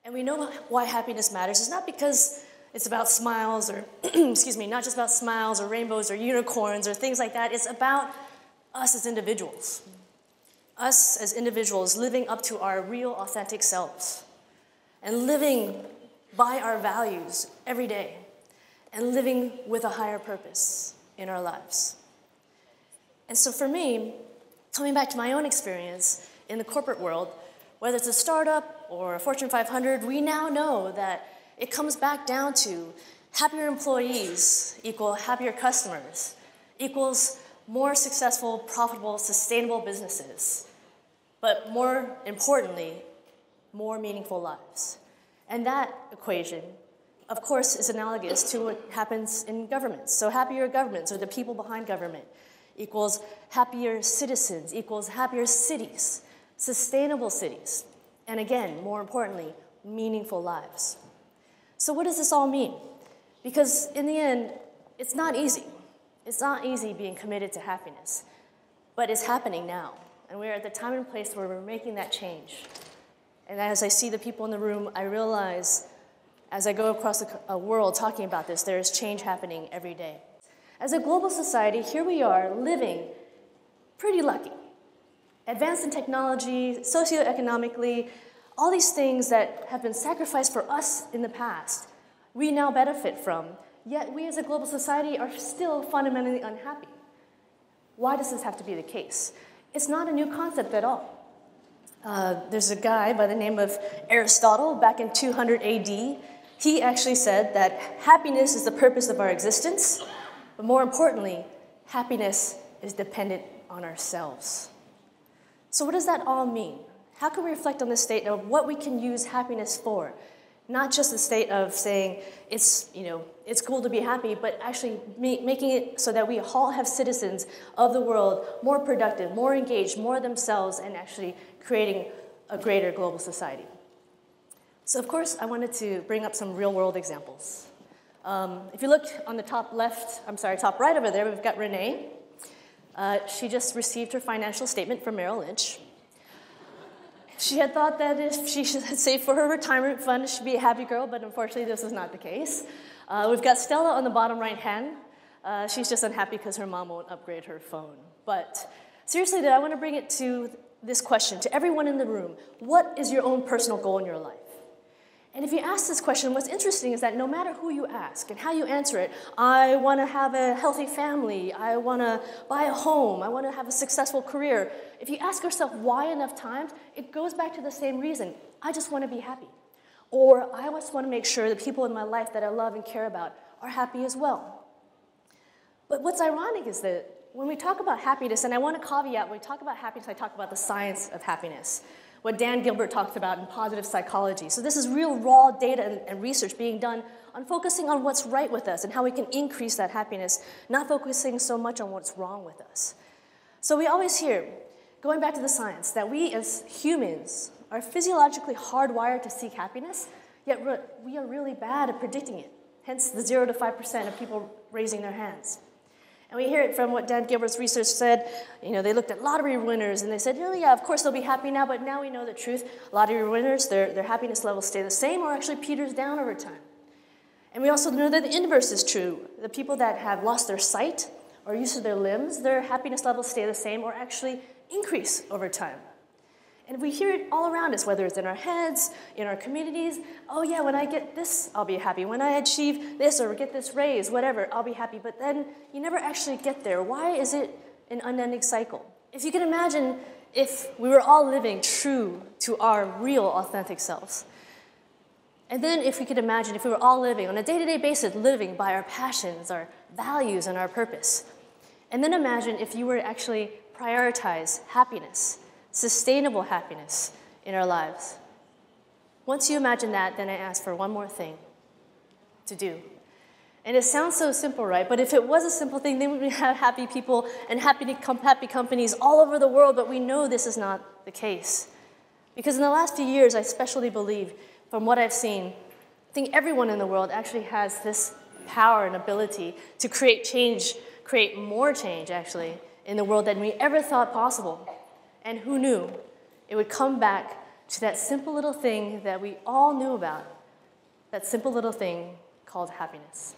And we know why happiness matters. It's not because it's about smiles or, excuse me, not just about smiles or rainbows or unicorns or things like that. It's about us as individuals. Us as individuals living up to our real, authentic selves and living by our values every day and living with a higher purpose in our lives. And so for me, coming back to my own experience in the corporate world, whether it's a startup or a Fortune 500, we now know that it comes back down to happier employees equal happier customers, equals more successful, profitable, sustainable businesses, but more importantly, more meaningful lives. And that equation, of course, is analogous to what happens in governments. So happier governments, or the people behind government, equals happier citizens, equals happier cities, sustainable cities, and again, more importantly, meaningful lives. So what does this all mean? Because in the end, it's not easy. It's not easy being committed to happiness, but it's happening now. And we're at the time and place where we're making that change. And as I see the people in the room, I realize as I go across the world talking about this, there is change happening every day. As a global society, here we are living pretty lucky. Advanced in technology, socioeconomically, all these things that have been sacrificed for us in the past, we now benefit from, yet we as a global society are still fundamentally unhappy. Why does this have to be the case? It's not a new concept at all. There's a guy by the name of Aristotle back in 200 AD. He actually said that happiness is the purpose of our existence, but more importantly, happiness is dependent on ourselves. So what does that all mean? How can we reflect on this state of what we can use happiness for? Not just the state of saying it's cool to be happy, but actually making it so that we all have citizens of the world more productive, more engaged, more themselves, and actually creating a greater global society. So of course, I wanted to bring up some real-world examples. If you look on the top right over there, we've got Renee. She just received her financial statement from Merrill Lynch. She had thought that if she should save for her retirement fund, she'd be a happy girl, but unfortunately this is not the case. We've got Stella on the bottom right hand. She's just unhappy because her mom won't upgrade her phone. But seriously though, I want to bring it to this question, to everyone in the room. What is your own personal goal in your life? And if you ask this question, what's interesting is that no matter who you ask and how you answer it, I want to have a healthy family, I want to buy a home, I want to have a successful career. If you ask yourself why enough times, it goes back to the same reason. I just want to be happy. Or I just want to make sure the people in my life that I love and care about are happy as well. But what's ironic is that when we talk about happiness, and I want to caveat, when we talk about happiness, I talk about the science of happiness, what Dan Gilbert talked about in positive psychology. So this is real raw data and research being done on focusing on what's right with us and how we can increase that happiness, not focusing so much on what's wrong with us. So we always hear, going back to the science, that we as humans are physiologically hardwired to seek happiness, yet we are really bad at predicting it, hence the 0 to 5% of people raising their hands. And we hear it from what Dan Gilbert's research said. They looked at lottery winners and they said, oh yeah, of course they'll be happy now, but now we know the truth. Lottery winners, their happiness levels stay the same or actually peters down over time. And we also know that the inverse is true. The people that have lost their sight or use of their limbs, their happiness levels stay the same or actually increase over time. And we hear it all around us, whether it's in our heads, in our communities. Oh yeah, when I get this, I'll be happy. When I achieve this or get this raise, whatever, I'll be happy. But then you never actually get there. Why is it an unending cycle? If you can imagine if we were all living true to our real, authentic selves. And then if we could imagine if we were all living on a day-to-day basis, living by our passions, our values, and our purpose. And then imagine if you were to actually prioritize happiness, sustainable happiness in our lives. Once you imagine that, then I ask for one more thing to do. And it sounds so simple, right? But if it was a simple thing, then we would have happy people and happy companies all over the world, but we know this is not the case. Because in the last few years, I especially believe, from what I've seen, I think everyone in the world actually has this power and ability to create change, create more change, actually, in the world than we ever thought possible. And who knew it would come back to that simple little thing that we all knew about, that simple little thing called happiness.